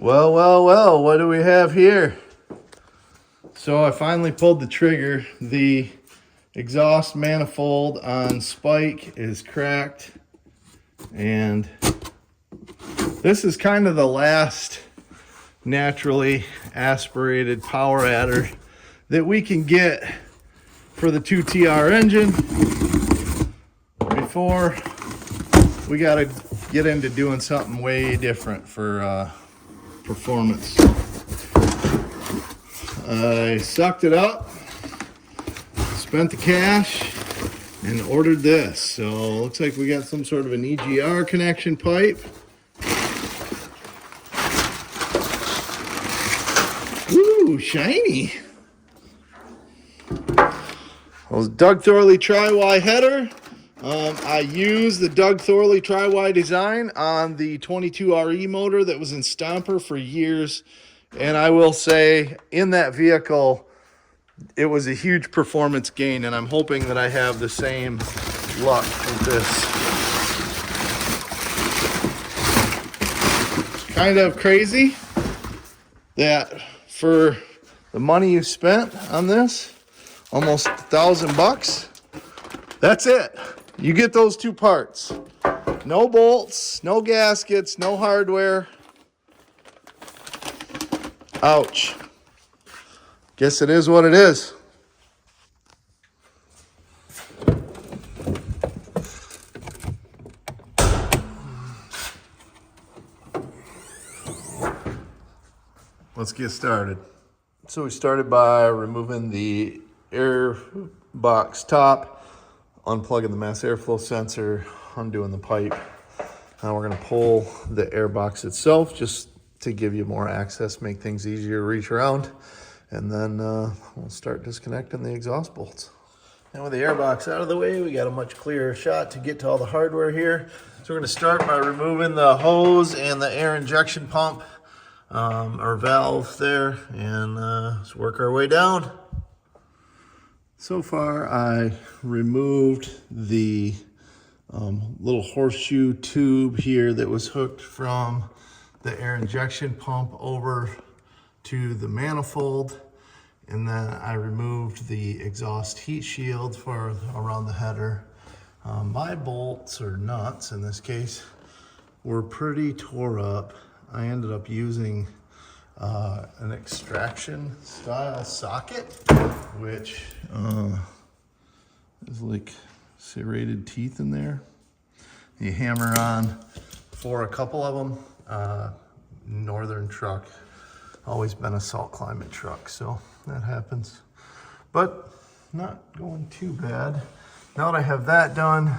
Well, what do we have here? So I finally pulled the trigger. The exhaust manifold on Spike is cracked, and this is kind of the last naturally aspirated power adder that we can get for the 2tr engine before we got to get into doing something way different for performance. I sucked it up, spent the cash, and ordered this. So looks like we got some sort of an EGR connection pipe. Ooh, shiny. Well, Doug Thorley tri-Y header. I used the Doug Thorley tri-Y design on the 22RE motor that was in Stomper for years. And I will say, in that vehicle, it was a huge performance gain, and I'm hoping that I have the same luck with this. It's kind of crazy that for the money you spent on this, almost $1,000, that's it. You get those two parts. No bolts, no gaskets, no hardware. Ouch. Guess it is what it is. Let's get started. So we started by removing the air box top, unplugging the mass airflow sensor, undoing the pipe. Now we're going to pull the air box itself just to give you more access, make things easier to reach around. And then we'll start disconnecting the exhaust bolts. And with the air box out of the way, we got a much clearer shot to get to all the hardware here. So we're going to start by removing the hose and the air injection pump or valve there, and let's work our way down. So far, I removed the little horseshoe tube here that was hooked from the air injection pump over to the manifold, and then I removed the exhaust heat shield for around the header. My bolts or nuts in this case were pretty tore up. I ended up using an extraction style socket, which is like serrated teeth in there. You hammer on for a couple of them. Northern truck, always been a salt climate truck, so that happens, but not going too bad. Now that I have that done,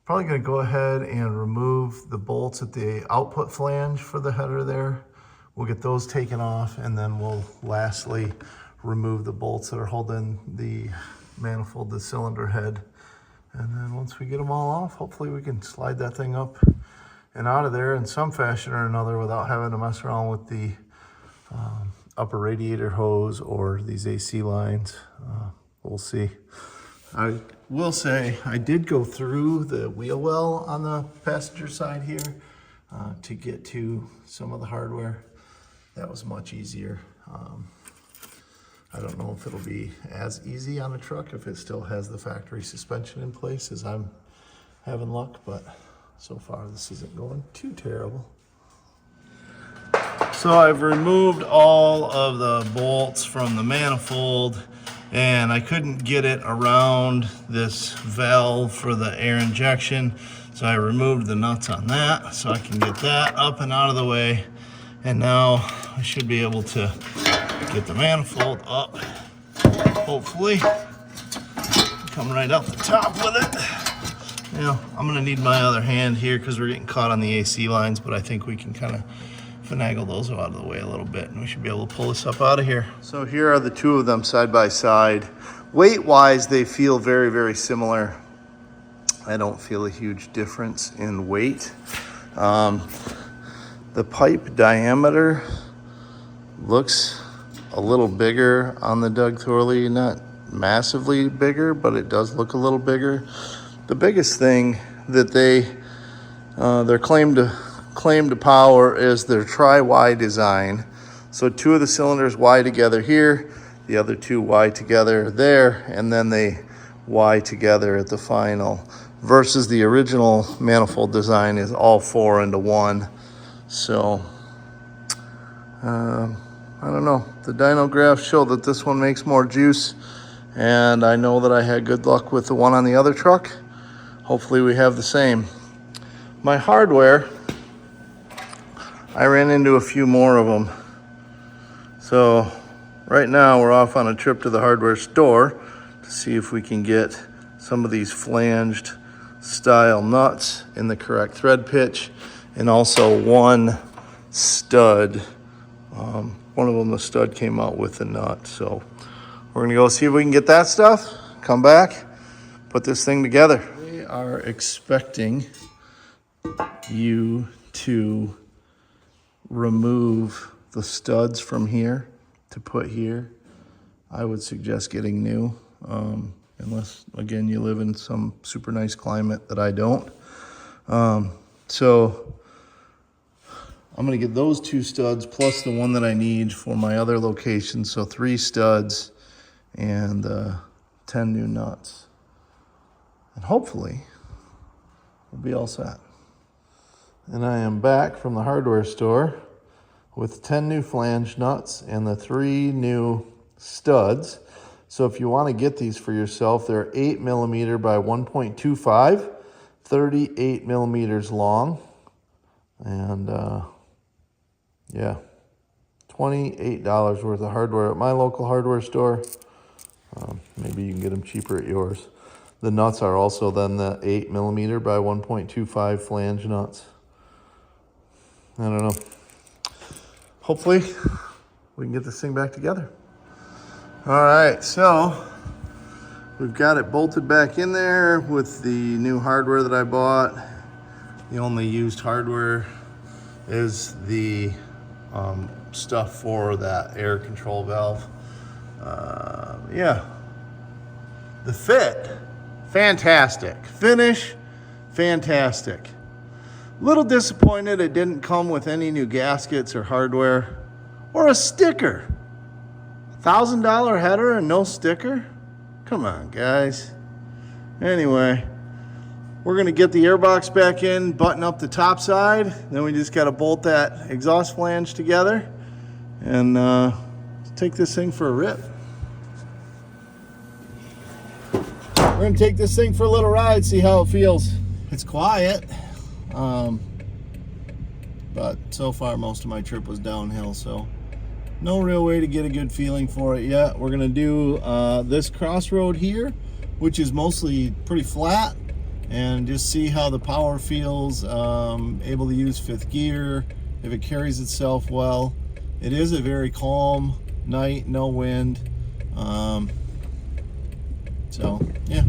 probably going to go ahead and remove the bolts at the output flange for the header there. We'll get those taken off, and then we'll lastly remove the bolts that are holding the manifold, the cylinder head. And then once we get them all off, hopefully we can slide that thing up and out of there in some fashion or another without having to mess around with the upper radiator hose or these AC lines. We'll see. I will say I did go through the wheel well on the passenger side here to get to some of the hardware. That was much easier. I don't know if it'll be as easy on a truck if it still has the factory suspension in place as I'm having luck, but so far this isn't going too terrible. So I've removed all of the bolts from the manifold, and I couldn't get it around this valve for the air injection. So I removed the nuts on that so I can get that up and out of the way. And now I should be able to get the manifold up, hopefully. Come right up the top with it. Now, I'm gonna need my other hand here because we're getting caught on the AC lines, but I think we can kind of finagle those out of the way a little bit, and we should be able to pull this up out of here. So here are the two of them side by side. Weight-wise, they feel very, very similar. I don't feel a huge difference in weight. The pipe diameter looks a little bigger on the Doug Thorley, not massively bigger, but it does look a little bigger. The biggest thing that their claim to claim to power is their tri-Y design. So 2 of the cylinders Y together here, the other 2 Y together there, and then they Y together at the final. Versus the original manifold design is all 4 into 1. So, I don't know. The dyno graphs show that this one makes more juice, and I know that I had good luck with the one on the other truck. Hopefully we have the same. My hardware, I ran into a few more of them. So right now we're off on a trip to the hardware store to see if we can get some of these flanged style nuts in the correct thread pitch, and also one stud. One of them, the stud came out with the nut. So we're gonna go see if we can get that stuff, come back, put this thing together. We are expecting you to remove the studs from here to put here. I would suggest getting new, unless, again, you live in some super nice climate that I don't. So I'm gonna get those 2 studs plus the one that I need for my other location. So 3 studs and 10 new nuts. And hopefully we'll be all set. And I am back from the hardware store with 10 new flange nuts and the 3 new studs. So if you want to get these for yourself, they're 8mm by 1.25, 38 millimeters long, and yeah, $28 worth of hardware at my local hardware store. Maybe you can get them cheaper at yours. The nuts are also then the 8mm by 1.25 flange nuts. I don't know. Hopefully we can get this thing back together. All right, so we've got it bolted back in there with the new hardware that I bought. The only used hardware is the stuff for that air control valve. Yeah, the fit, fantastic. Finish, fantastic. Little disappointed it didn't come with any new gaskets or hardware or a sticker. $1,000 header and no sticker? Come on, guys. Anyway, we're gonna get the airbox back in, button up the top side, then we just gotta bolt that exhaust flange together and take this thing for a rip. We're gonna take this thing for a little ride, see how it feels. It's quiet. But so far most of my trip was downhill, so no real way to get a good feeling for it yet. We're gonna do this crossroad here, which is mostly pretty flat, and just see how the power feels. Able to use 5th gear, if it carries itself well. It is a very calm night, no wind. So yeah.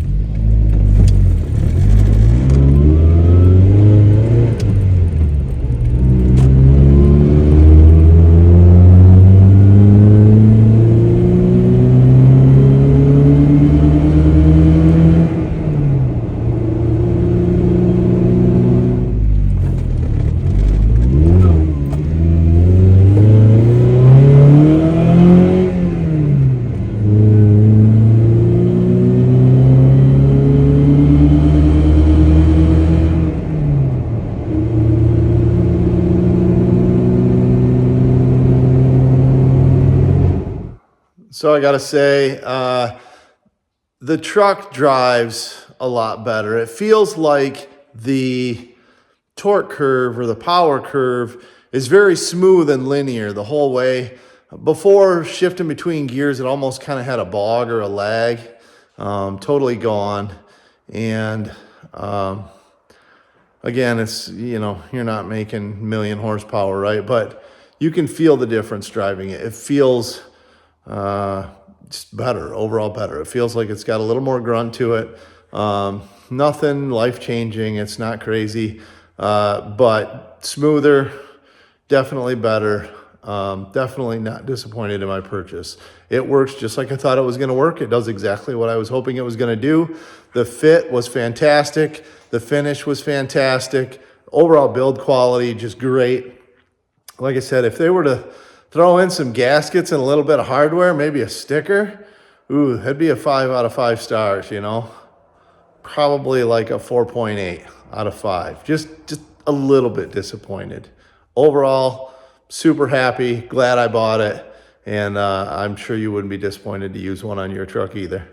So I gotta say, the truck drives a lot better. It feels like the torque curve or the power curve is very smooth and linear the whole way. Before shifting between gears, it almost kind of had a bog or a lag. Totally gone. And again, it's, you know, you're not making million horsepower, right? But you can feel the difference driving it. It feels just better, overall better. It feels like it's got a little more grunt to it. Nothing life-changing. It's not crazy, but smoother, definitely better. Definitely not disappointed in my purchase. It works just like I thought it was going to work. It does exactly what I was hoping it was going to do. The fit was fantastic. The finish was fantastic. Overall build quality, just great. Like I said, if they were to throw in some gaskets and a little bit of hardware, maybe a sticker, ooh, that'd be a 5 out of 5 stars, you know? Probably like a 4.8 out of 5. Just a little bit disappointed. Overall, super happy, glad I bought it, and I'm sure you wouldn't be disappointed to use one on your truck either.